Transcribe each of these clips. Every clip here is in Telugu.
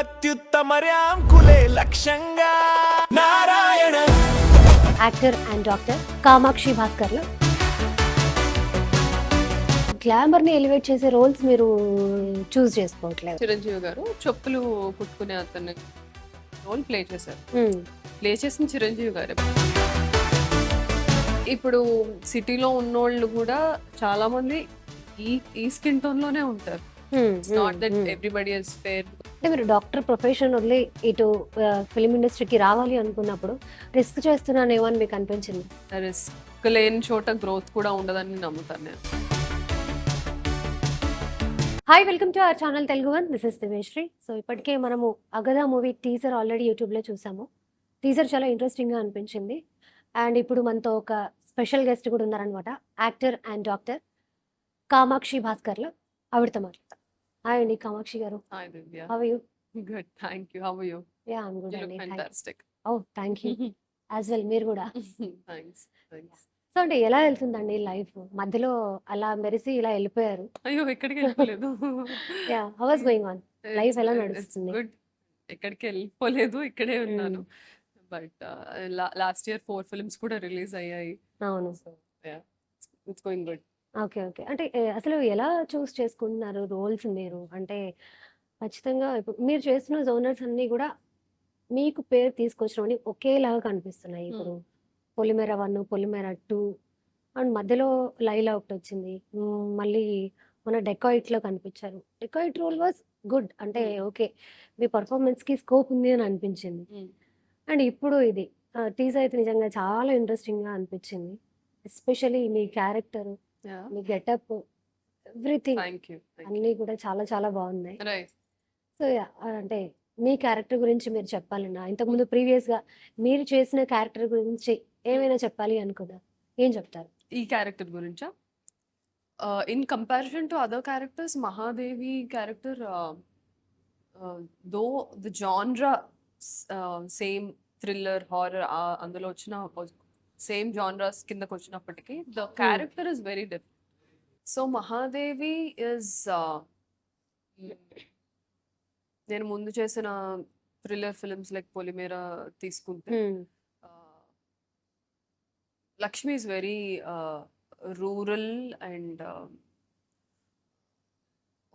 అత్యుత్తమర్యాంకులే లక్ష్యంగా Narayana. Actor and doctor Kamakshi Bhaskarla glamour ని ఎలివేట్ చేసే రోల్స్ మీరు చూస్ చేసుకోవట్లేదు. చిరంజీవి గారు చెప్పులు కుట్టుకునే అతన్ని రోల్ ప్లే చేశారు. ప్లే చేసిన చిరంజీవి గారు. ఇప్పుడు సిటీలో ఉన్నోళ్ళు కూడా చాలా మంది ఈ స్కిన్ టోన్ లోనే ఉంటారు. Not that everybody is fair. అంటే మీరు డాక్టర్ ప్రొఫెషన్ వదిలి ఇటు ఫిలిం ఇండస్ట్రీకి రావాలి అనుకున్నప్పుడు రిస్క్ చేస్తున్నానేమో అని మీకు అనిపించింది? రిస్క్ లేని చోట గ్రోత్ కూడా ఉండదని నమ్ముతాను నేను. Hi, welcome to our channel Telugu one. This is Divyashree. So ఇప్పటికే మనము అగదా మూవీ టీజర్ ఆల్రెడీ యూట్యూబ్లో చూసాము. టీజర్ చాలా ఇంట్రెస్టింగ్గా అనిపించింది. అండ్ ఇప్పుడు మనతో ఒక స్పెషల్ గెస్ట్ కూడా ఉన్నారనమాట. Actor and doctor Kamakshi Bhaskarla ఆవిడతో మాట్లాడతాం. హాయ్ అండి కామాక్షి గారు. Hi Divya. How are you? Good, thank you. How are you? Yeah, I am good you look అండి. Fantastic. Oh thank you. As well, మీరు కూడా. థాంక్స్. సో అంటే ఎలా వెళ్తుందండి లైఫ్? మధ్యలో అలా మెరిసి ఇలా వెళ్ళిపోయారు. అయ్యో, ఎక్కడికి వెళ్ళలేదు. Yeah, how was going on? Life ఎలా నడుస్తుంది? గుడ్. ఎక్కడికి వెళ్ళిపోలేదు, ఇక్కడే ఉన్నాను. బట్ లాస్ట్ ఇయర్ 4 ఫిల్మ్స్ కూడా రిలీజ్ అయ్యాయి. అవును. So yeah, it's going good. Okay, okay. అంటే అసలు ఎలా చూస్ చేసుకుంటున్నారు రోల్స్ మీరు? అంటే ఖచ్చితంగా ఇప్పుడు మీరు చేస్తున్న జోనర్స్ అన్నీ కూడా మీకు పేరు తీసుకొచ్చినవని ఒకేలాగా కనిపిస్తున్నాయి. ఇప్పుడు పొలిమేర 1, పొలిమేర 2 అండ్ మధ్యలో లైలా ఒకటి వచ్చింది. మళ్ళీ మన డెకాయిట్లో కనిపించారు. Dacoit role was good. అంటే ఓకే, మీ పర్ఫార్మెన్స్కి స్కోప్ ఉంది అని అనిపించింది. అండ్ ఇప్పుడు ఇది టీజర్ అయితే నిజంగా చాలా ఇంట్రెస్టింగ్గా అనిపించింది. Especially me character, me getup, everything thank you. అన్నీ కూడా చాలా చాలా బాగున్నాయి. రైట్. సో అంటే మీ క్యారెక్టర్ గురించి మీరు చెప్పాలన్నా, ఇంతకుముందు ప్రీవియస్గా మీరు చేసిన క్యారెక్టర్ గురించి ఏమైనా చెప్పాలి అనుకున్నా ఏం చెప్తారు? ఈ క్యారెక్టర్ గురించా? In comparison to other characters, Mahadevi character though the genre same thriller, horror అందులో వచ్చిన సేమ్ జాన్రాస్ కిందకు వచ్చినప్పటికీ the character is very different. So Mahadevi is నేను ముందు చేసిన థ్రిల్లర్ ఫిల్మ్స్ లైక్ పొలిమేర తీసుకుంటే Lakshmi is very rural and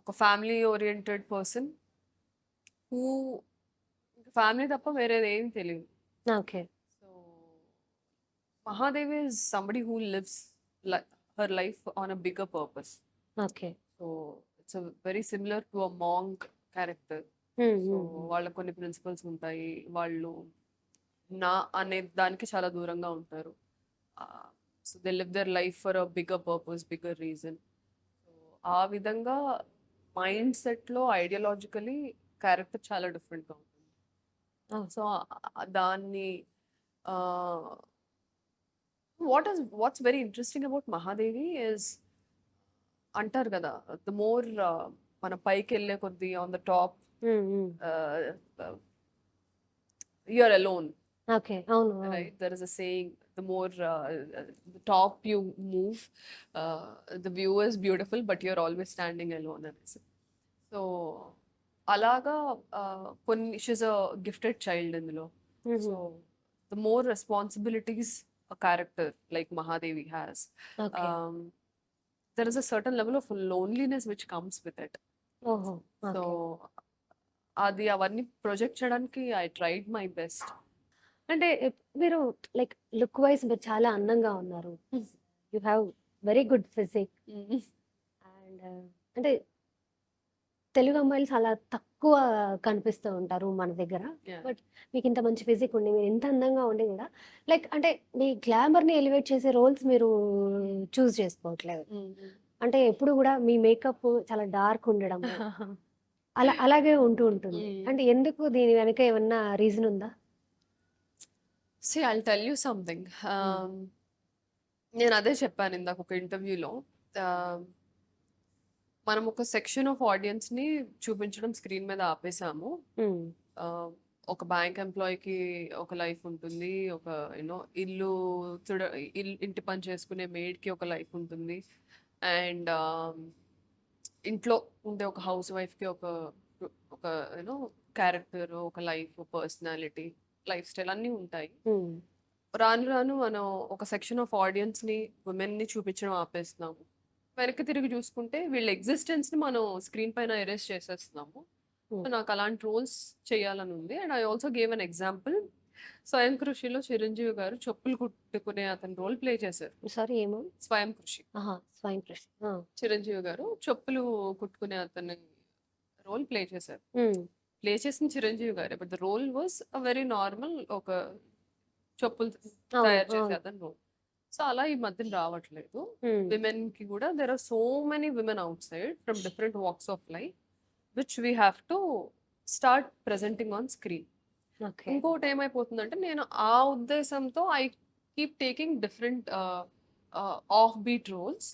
ఒక family oriented person who family తప్ప వేరేది ఏం తెలియదు. Okay. So Mahadevi is somebody who lives her life on a bigger purpose. Okay. So it's very similar to a monk character. So వాళ్ళకి కొన్ని ప్రిన్సిపల్స్ ఉంటాయి, వాళ్ళు నా అనే దానికి చాలా దూరంగా ఉంటారు. So they live their life for a bigger purpose, bigger reason. So ఆ విధంగా మైండ్ సెట్లో ఐడియాలజికలీ క్యారెక్టర్ చాలా డిఫరెంట్గా ఉంటుంది. సో దాన్ని what's very interesting about Mahadevi is అంటారు కదా, ద మోర్ మన పైకి వెళ్ళే కొద్దీ on the top you are alone. Okay. అవును. Right, there is a saying, the more the top you move, the view is beautiful but you're always standing alone అనేసి. సో అలాగా కొన్ని షీస్ అ గిఫ్టెడ్ చైల్డ్ ఇందులో. So the more responsibilities a character like Mahadevi has, okay. there is a certain level of loneliness which comes with it. ఓహో. సో అది అవన్నీ ప్రొజెక్ట్ చేయడానికి ఐ ట్రైడ్ మై బెస్ట్. అంటే మీరు లైక్ లుక్ వైజ్ మీరు చాలా అందంగా ఉన్నారు. You have very good physique. And అంటే తెలుగు అమ్మాయిలు చాలా తక్కువ కనిపిస్తూ ఉంటారు మన దగ్గర. బట్ మీకు ఇంత మంచి ఫిజిక్ ఉండి, మీరు ఎంత అందంగా ఉండి కూడా లైక్ అంటే మీ గ్లామర్ని ఎలివేట్ చేసే రోల్స్ మీరు చూస్ చేసుకోవట్లేదు. అంటే ఎప్పుడు కూడా మీ మేకప్ చాలా డార్క్ ఉండడం అలాగే ఉంటుంది. అంటే ఎందుకు? దీని వెనక ఏమన్నా రీజన్ ఉందా? See, I'll tell you something. నేను అదే చెప్పాను ఇందాక ఒక ఇంటర్వ్యూలో. మనం ఒక సెక్షన్ ఆఫ్ ఆడియన్స్ని చూపించడం స్క్రీన్ మీద ఆపేసాము. ఒక బ్యాంక్ ఎంప్లాయీకి ఒక లైఫ్ ఉంటుంది, ఒక ఇల్లు ఇంటి పని చేసుకునే మేడ్కి ఒక లైఫ్ ఉంటుంది, అండ్ ఇంట్లో ఉండే ఒక హౌస్ వైఫ్కి ఒక క్యారెక్టర్, ఒక లైఫ్, పర్సనాలిటీ, లైఫ్ స్టైల్ అన్నీ ఉంటాయి. ఉమ్, రాను రాను మనం ఒక సెక్షన్ ఆఫ్ ఆడియన్స్ని, ఉమెన్ని చూపించడం ఆపేస్తున్నాము. వెనక్కి తిరిగి చూసుకుంటే వీళ్ళ ఎగ్జిస్టెన్స్ని మనం స్క్రీన్ పైన ఎరేస్ చేసేస్తున్నాము. సో నాకు అలాంటి రోల్స్ చేయాలని ఉంది. And I also gave an example. స్వయం కృషిలో చిరంజీవి గారు చెప్పులు కుట్టుకునే అతని రోల్ ప్లే చేశారు. సారీ ఏమో. స్వయం కృషి స్వయం కృషి. చిరంజీవి గారు చెప్పులు కుట్టుకునే అతని రోల్ ప్లే చేశారు. ఉమ్, ప్లే చేసిన Chiranjeevi garu, but the role was very normal, ఒక చెప్పులు అవును తయారు చేసే అవును. అతని రోల్. సో అలా ఈ మధ్యన రావట్లేదు. ఉమ్, విమెన్ కి కూడా there are so many women outside from different walks of life which we have to start presenting on screen. Okay. ఇంకోటి ఏమైపోతుందంటే, నేను ఆ ఉద్దేశంతో I keep taking different offbeat roles.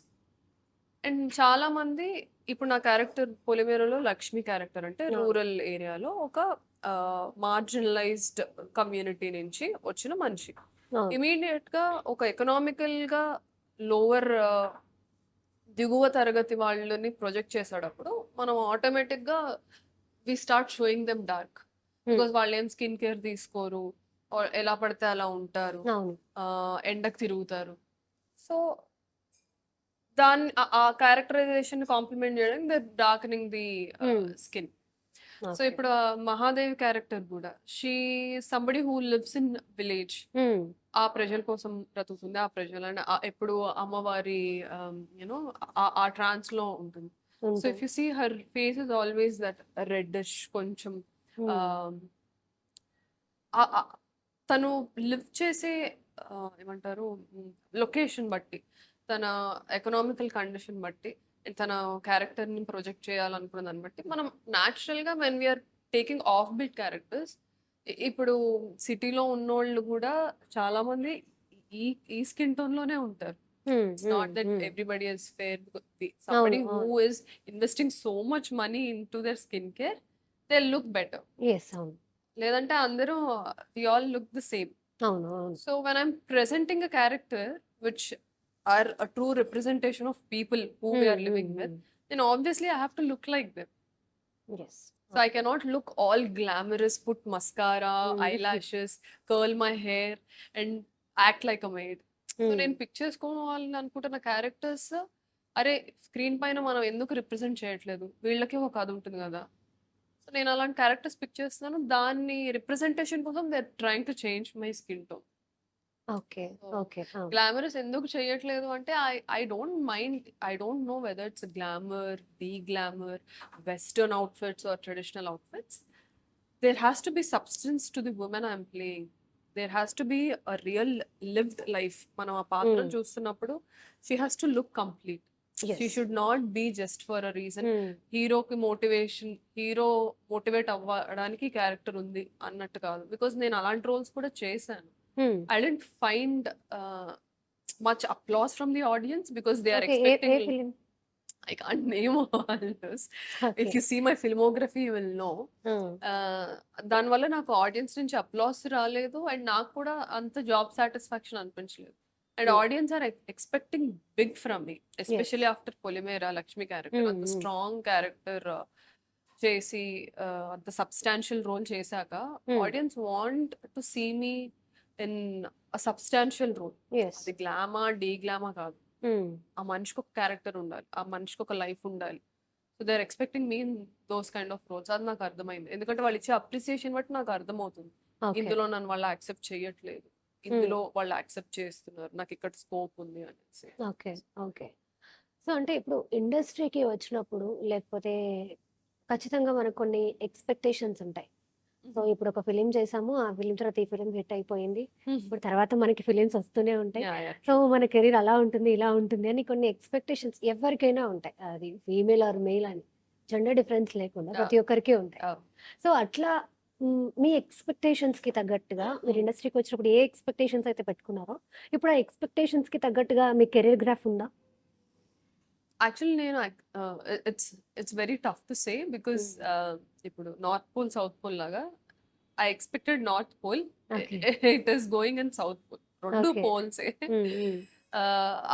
And చాలా మంది, ఇప్పుడు నా క్యారెక్టర్ పొలిమేరలో లక్ష్మి క్యారెక్టర్ అంటే అవును. రూరల్ ఏరియాలో ఒక మార్జినలైజ్డ్ కమ్యూనిటీ నుంచి వచ్చిన మనిషి. అవును. ఇమీడియట్ గా ఒక ఎకనామికల్ గా లోవర్ దిగువ తరగతి వాళ్ళని ప్రొజెక్ట్ చేసేటప్పుడు మనం ఆటోమేటిక్ గా we start showing them dark. Um, because వాళ్ళు ఏం స్కిన్ కేర్ తీసుకోరు, or ఎలా పడితే అలా ఉంటారు, అవును. ఎండకు తిరుగుతారు. సో దాన్ని ఆ క్యారెక్టరైజేషన్ కాంప్లిమెంట్ చేయడానికి the darkening the um, skin. So okay. ఇప్పుడు మహాదేవి క్యారెక్టర్ కూడా, she somebody who lives in village. Um, ఆ ప్రజల కోసం బ్రతుకుతుంది. ఆ ప్రజలు అండ్ ఎప్పుడు అమ్మవారి యూనో ఆ ట్రాన్స్ లో ఉంటుంది. సో ఉంటుంది. If you see her face is always that reddish కొంచెం. ఉమ్, um, ఆ- ఆ- తను లివ్ చేసే ఏమంటారు లొకేషన్ బట్టి, తన ఎకనామికల్ కండిషన్ బట్టి, తన క్యారెక్టర్ ని ప్రొజెక్ట్ చేయాలనుకున్న దాన్ని బట్టి మనం న్యాచురల్ గా when we are taking offbeat characters, ఇప్పుడు సిటీలో ఉన్నోళ్ళు కూడా చాలా మంది ఈ ఈ స్కిన్ టోన్ లోనే ఉంటారు. Um, it's not um, that um. Everybody is fair. అవును సంబడి హూ అవును. Is investing so much money in to their skin care, they look better. Yes, అవును లేదంటే అందరూ we all look the same. అవును అవును. So when I'm presenting a character which are a true representation of people who we are living with, then obviously I have to look like them. Yes. So I cannot look all glamorous, put mascara, eyelashes, curl my hair and act like a maid. So నేను పిక్ చేసుకోవాలని అనుకుంటున్న క్యారెక్టర్స్, అరే స్క్రీన్ పైన మనం ఎందుకు రిప్రజెంట్ చేయట్లేదు, వీళ్ళకి ఒక కథ ఉంటుంది కదా. సో నేను అలాంటి క్యారెక్టర్స్ పిక్ చేస్తున్నాను. దాన్ని రిప్రజెంటేషన్ కోసం they are trying to change my skin tone. Okay okay. Glamorous ఎందుకు చేయట్లేదు అంటే, I don't mind, I don't know whether it's glamour, deglamour, western outfits or traditional outfits. There has to be substance to the woman I'm playing. There has to be a real lived life. మనం ఆ పాత్రను చూస్తున్నప్పుడు she has to look complete. She should not be just for a reason. హీరోకి మోటివేషన్, హీరో మోటివేట్ అవ్వడానికి క్యారెక్టర్ ఉంది అన్నట్టు కాదు. బికాస్ నేను అలాంటి రోల్స్ కూడా చేశాను. I didn't find much applause from the audience because they are okay. A expecting. Film? I can't name all those. If you see my filmography, you will know. దానివల్ల నాకు ఆడియన్స్ నుంచి అప్లాస్ రాలేదు, అండ్ నాకు కూడా అంత జాబ్ సాటిస్ఫాక్షన్ అనిపించలేదు. And audience are expecting big from me, especially after Polimera Lakshmi character. అంత స్ట్రాంగ్ క్యారెక్టర్ చేసి అంత సబ్స్టాన్షియల్ రోల్ చేశాక audience want to see me in a substantial role. అది గ్లామా డీ గ్లామా కాదు. ఆ మనిషికి ఒక క్యారెక్టర్ ఉండాలి, ఆ మనిషికి ఒక లైఫ్ ఉండాలి. So they are expecting me in those kind of roles. అది నాకు అర్థమైంది, ఎందుకంటే వాళ్ళు ఇచ్చే అప్రిసియేషన్ బట్టి నాకు అర్థమవుతుంది ఇందులో నన్ను వాళ్ళు యాక్సెప్ట్ చేయట్లేదు, ఇందులో వాళ్ళు యాక్సెప్ట్ చేస్తున్నారు, నాకు ఇక్కడ స్కోప్ ఉంది అనేసి. Okay okay. సో అంటే ఇప్పుడు ఇండస్ట్రీకి వచ్చినప్పుడు, లేకపోతే ఖచ్చితంగా మనకు కొన్ని ఎక్స్పెక్టేషన్స్ ఉంటాయి. సో ఇప్పుడు ఒక ఫిలిం చేసాము, ఆ ఫిలిం తర్వాత ఈ ఫిలిం హిట్ అయిపోయింది, ఇప్పుడు తర్వాత మనకి ఫిలిమ్స్ వస్తూనే ఉంటాయి. సో మన కెరీర్ అలా ఉంటుంది ఇలా ఉంటుంది అని కొన్ని ఎక్స్పెక్టేషన్స్ ఎవరికైనా ఉంటాయి. అది ఫీమేల్ ఆర్ మేల్ అని జెండర్ డిఫరెన్స్ లేకుండా ప్రతి ఒక్కరికి ఉంటాయి. సో అట్లా మీ ఎక్స్పెక్టేషన్స్ కి తగ్గట్టుగా మీరు ఇండస్ట్రీకి వచ్చినప్పుడు ఏ ఎక్స్పెక్టేషన్స్ అయితే పెట్టుకున్నారో, ఇప్పుడు ఆ ఎక్స్పెక్టేషన్స్ కి తగ్గట్టుగా మీ కెరీర్ గ్రాఫ్ ఉందా? యాక్చువల్లీ నేను it's very tough to say because ఇప్పుడు నార్త్ పోల్ సౌత్ పోల్ లాగా I expected north pole, it is going in south pole, రెండు poles.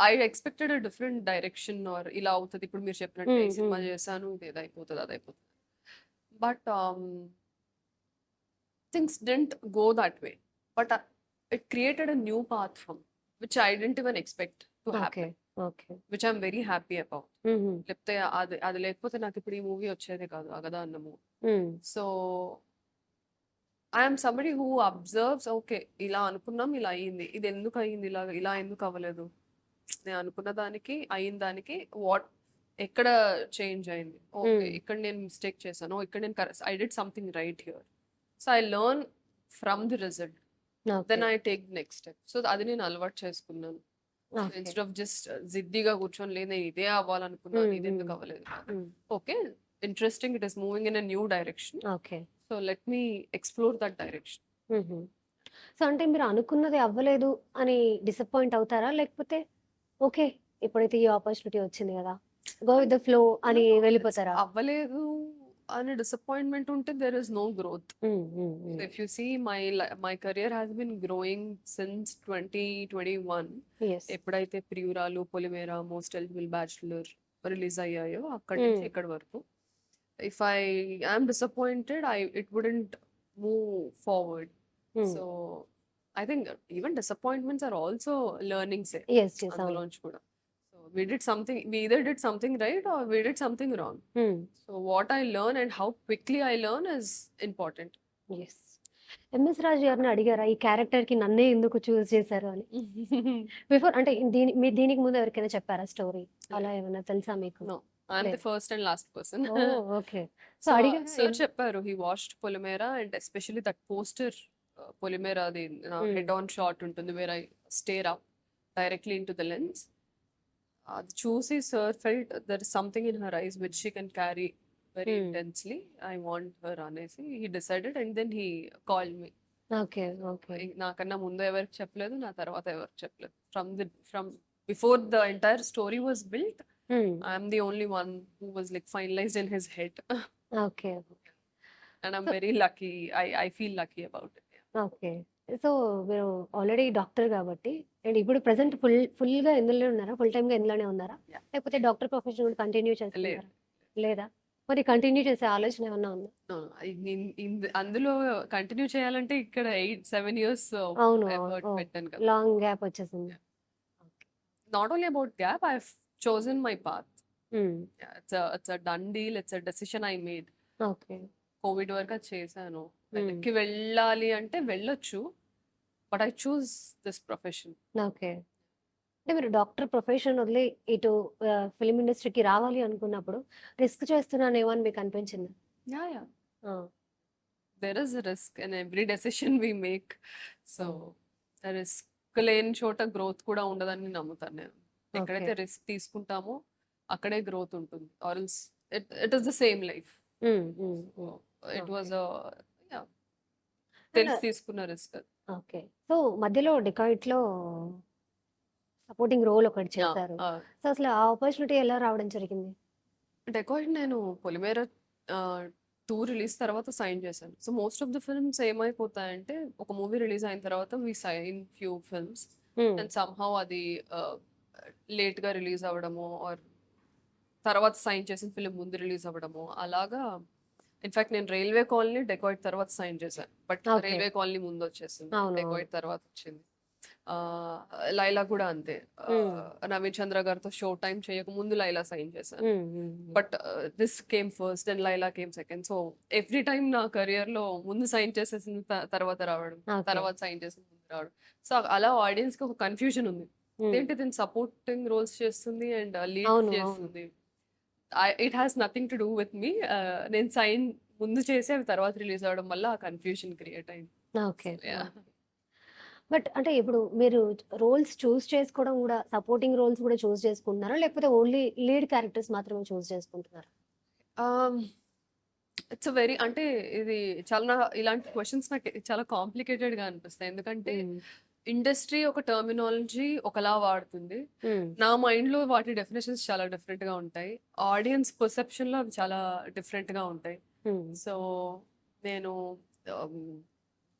I expected a different direction or ఇలా అవుతుంది. ఇప్పుడు మీరు చెప్పినట్టు ఈ సినిమా చేశాను, ఇది అయిపోతుంది అది అయిపోతుంది. But things didn't go that way, but it created a new path from which I didn't even expect to okay. happen, okay. which I'm very happy about. హుహు. లేకపోతే అది లేకపోతే నాకు ఇప్పుడు ఈ మూవీ వచ్చేదే కాదు, అగదా అన్నము. హ్మ్. So I'm somebody who absorbs, okay ఇలా అనుకున్నాం, ఇలా అయ్యింది, ఇది ఎందుకు అయ్యింది, ఇలా ఎందుకు అవ్వలేదు, నేను అనుకున్న దానికి అయిన దానికి ఎక్కడ చేంజ్ అయింది, ఓకే హ్మ్. ఇక్కడ నేను మిస్టేక్ చేశాను, ఇక్కడ నేను I did something right here. So I learn from the result, okay. Then I take next step. So అది నేను అలవాటు చేసుకున్నాను. ఓకే. ఇన్స్టెడ్ ఆఫ్ జస్ట్ జిద్దిగా కూర్చొని లేదు నేను ఇదే అవ్వాలనుకున్నాను, ఇది ఎందుకు హ్మ్. అవ్వలేదు, హ్మ్. Okay interesting, it is moving in a new direction, okay. So let me explore that direction. హుహు. సో, అంటే మీరు అనుకున్నది అవ్వలేదు అని డిసప్పాయింట్ అవుతారా? లేకపోతే ఓకే. ఇప్పుడైతే ఈ ఆపర్చునిటీ వచ్చింది గదా! గో విత్ ద ఫ్లో అని వెళ్ళిపోతారా? అవ్వలేదు అనే డిసప్పాయింట్మెంట్ ఉంటే there is no growth. Hmm. Hmm. Hmm. If you see my career has been growing since 2021. Yes. ఎప్పుడైతే Priyuralu, Polimera, most eligible bachelor release అయ్యాయో అక్కడి నుంచి హ్మ్. ఇక్కడి వరకు, if I am disappointed, it wouldn't move forward. హ్మ్. So I think even disappointments are also learnings. Yes. Yes. అవును. అందులోంచి కూడా. So we either did something right or we did something wrong. హ్మ్. So what I learn and how quickly I learn is important. Yes. MS Raju గారిని అడిగారా? ఈ క్యారెక్టర్‌కి నన్నే ఎందుకు చూజ్ చేశారు అని? బిఫోర్ అంటే దీనికి ముందు ఎవరికైనా చెప్పారా స్టోరీ? అలా ఏమన్నా తెలుసా మీకు? No, I'm the లేదు. first and last person. Oh! Okay. So, So అడిగారా? sir చెప్పారు, he watched Polymera and especially that poster, Polymera అది head on shot ఉంటుంది where I stare up directly into the lens. అది చూసి sir felt there is something in her eyes which she can carry very intensely. I want her అనేసి he decided and then he called me. Okay. Okay. నాకన్నా ముందు ఎవరికి చెప్పలేదు, నా తర్వాత ఎవరికి చెప్పలేదు. From before the entire story was built, హ్మ్. I'm the only one who was like finalized in his head. Okay. And I'm so very lucky. I feel lucky about it. Okay. So, మీరు ఆల్రెడీ డాక్టర్ గాబట్టి అండ్ ఇప్పుడు ప్రెజెంట్ ఫుల్‌గా ఇందులోనే ఉన్నారా? ఫుల్ టైమ్‌గా ఇందులోనే ఉన్నారా? Yeah. లేకపోతే డాక్టర్ ప్రొఫెషన్ కూడా కంటిన్యూ లేదు. చేస్తున్నారా? లేదా? మరి కంటిన్యూ చేసే ఆలోచన ఏమన్నా ఉందా? No, అందులో కంటిన్యూ చేయాలంటే ఇక్కడ 7 years అవును. ఎఫర్ట్ ఓహ్! పెట్టాను కదా. లాంగ్ గ్యాప్ వచ్చేసింది. Yeah. Not only about gap, I've chosen my path. హ్మ్. Yeah, it's a done deal. It's a decision I made. Okay. Covid వరకు అది చేశాను. హ్మ్. వెనక్కి వెళ్ళాలి అంటే వెళ్ళొచ్చు. But I choose this profession. Okay. అంటే మీరు డాక్టర్ ప్రొఫెషన్ వదిలి ఇటు ఫిల్మ్ ఇండస్ట్రీకి రావాలి అనుకున్నప్పుడు రిస్క్ చేస్తున్నానేమో అని మీకు అనిపించిందా? యా ఆ! there is a risk in every decision we make. So risk లేని చోట గ్రోత్ కూడా ఉండదని నమ్ముతాను నేను. ఓకే. ఎక్కడైతే రిస్క్ తీసుకుంటామో అక్కడే గ్రోత్ ఉంటుంది. Or else it is the same life. హ్మ్. హ్మ్. హ్మ్. It was okay. అండ్ తెలిసి తీసుకున్న రిస్క్. ఓకే. సో, మధ్యలో 'డెకాయిట్'లో సపోర్టింగ్ రోల్ ఒకటి యా చేశారు. సో, అసలు ఆ ఆపర్చునిటీ ఎలా రావడం జరిగింది? డెకాయిడ్ నేను పొలిమేర 2 రిలీజ్ తర్వాత సైన్ చేశాను. So most of the films ఏమైపోతాయంటే ఒక మూవీ రిలీజ్ అయిన తర్వాత we sign few films hmm. And somehow అది లేట్‌గా రిలీజ్ అవ్వడమో ఆర్ తర్వాత సైన్ చేసిన ఫిల్మ్ ముందు రిలీజ్ అవ్వడమో అలాగా. ఇన్‌ఫాక్ట్ నేను 'రైల్వే కాలనీ' డెకాయిడ్ తర్వాత సైన్ చేశాను. But okay. 'రైల్వే కాలనీ' ముందు వచ్చేసింది. అవును. అవును. డెకాయిడ్ తర్వాత వచ్చింది. ఆహ్, 'లైలా' కూడా అంతే. హ్మ్. నవీన్ చంద్ర గారితో షో టైమ్ చేయకముందు 'లైలా' సైన్ చేశాను. హ్మ్. హ్మ్. హ్మ్. But this came first and 'Laila' came second. So every time నా కెరియర్‌లో ముందు సైన్ చేసేసిన తర్వాత రావడం, ఓకే. తర్వాత సైన్ చేసిన ముందు రావడం. సో అలా ఆడియన్స్‌కి ఒక కన్‌ఫ్యూజన్ ఉంది. హ్మ్. ఇదేంటి తిను సపోర్టింగ్ రోల్స్ చేస్తుంది అండ్ లీడ్స్ అవును. అవును. చేస్తుంది. It has nothing to do with me. నేను సైన్ ముందు చేసి అవి తర్వాత రిలీజ్ అవ్వడం వల్ల ఆ కన్‌ఫ్యూజన్ క్రియేట్ అయింది. Okay. So yeah! Okay. But అంటే ఇప్పుడు మీరు రోల్స్ చూజ్ చేసుకోవడం గూడా సపోర్టింగ్ రోల్స్ గూడా చూజ్ చేసుకుంటున్నారా? లేకపోతే ఓన్లీ లీడ్ క్యారెక్టర్స్ మాత్రమే చూజ్ చేసుకుంటున్నారా? ఇట్స్ వెరీ అంటే ఇది చాలా ఇలాంటి క్వెషన్స్ నాకు చాలా కాంప్లికేటెడ్‌గా అనిపిస్తాయి. ఎందుకంటే హ్మ్. ఇండస్ట్రీ ఒక టర్మినాలజీ ఒకలా వాడుతుంది. హ్మ్. నా మైండ్‌లో వాటి డెఫినిషన్స్ చాలా డిఫరెంట్‌గా ఉంటాయి. ఆడియన్స్ పర్సెప్షన్‌లో అవి చాలా డిఫరెంట్‌గా ఉంటాయి. హ్మ్. సో నేను ఆహ్,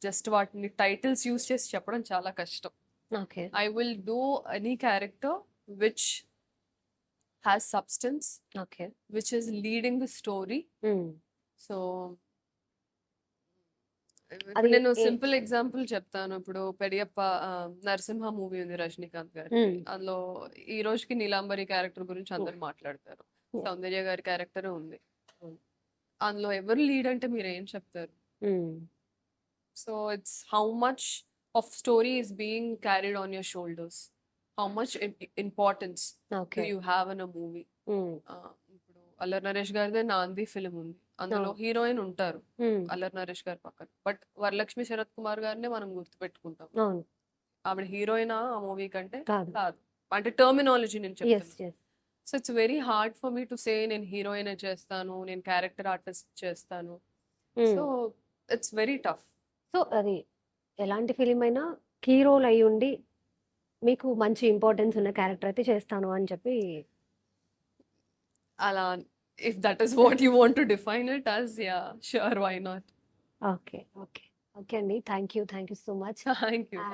జస్ట్ వాటిని టైటిల్స్ యూజ్ చేసి చెప్పడం చాలా కష్టం. Okay. I will do any character which has substance, okay. Which is leading the story. హ్మ్. సో ఇప్పుడు అది నేను ఏ సింపుల్ ఎగ్జాంపుల్ చెప్తాను. ఇప్పుడు 'పెరియప్ప' 'నరసింహ' మూవీ ఉంది రజనీకాంత్ గారిది. హ్మ్. అందులో ఈ రోజుకి నీలాంబరి క్యారెక్టర్ గురించి అందరూ మాట్లాడతారు. యాహ్! సౌందర్య గారి క్యారెక్టర్ ఉంది. హ్మ్. అందులో ఎవరు లీడ్ అంటే మీరేం చెప్తారు? హ్మ్. So it's how much of story is being carried on your shoulders. How much importance do okay. You have in a movie. హ్మ్. ఇప్పుడు అల్లరి నరేష్ గారిదే 'నాంది' ఫిల్మ్ ఉంది. అందులో అవును. హీరోయిన్ ఉంటారు. హ్మ్. అల్లరి నరేష్ గారి పక్కన. బట్ వరలక్ష్మి శరత్ కుమార్ గారినే మనం గుర్తుపెట్టుకుంటాం. అవును. ఆవిడ హీరోయినా ఆ మూవీ కంటే? కాదు. కాదు. అంటే టర్మినాలజీ నేను యెస్. చెప్తున్నా. Yes. So it's very hard for me to say నేను హీరోయినే చేస్తాను. నేను క్యారెక్టర్ ఆర్టిస్ట్ చేస్తాను. హ్మ్. So it's very tough. So, అది ఎలాంటి ఫిల్మ్ అయినా కీ రోల్ అయ్యుండి, మీకు మంచి ఇంపార్టెన్స్ ఉన్న క్యారెక్టర్ అయితే చేస్తాను అని చెప్పి అలా if that is what you want to define it as yeah! Sure why not. Okay. Okay. Okay అండి. Thank you. Thank you so much. Thank you. And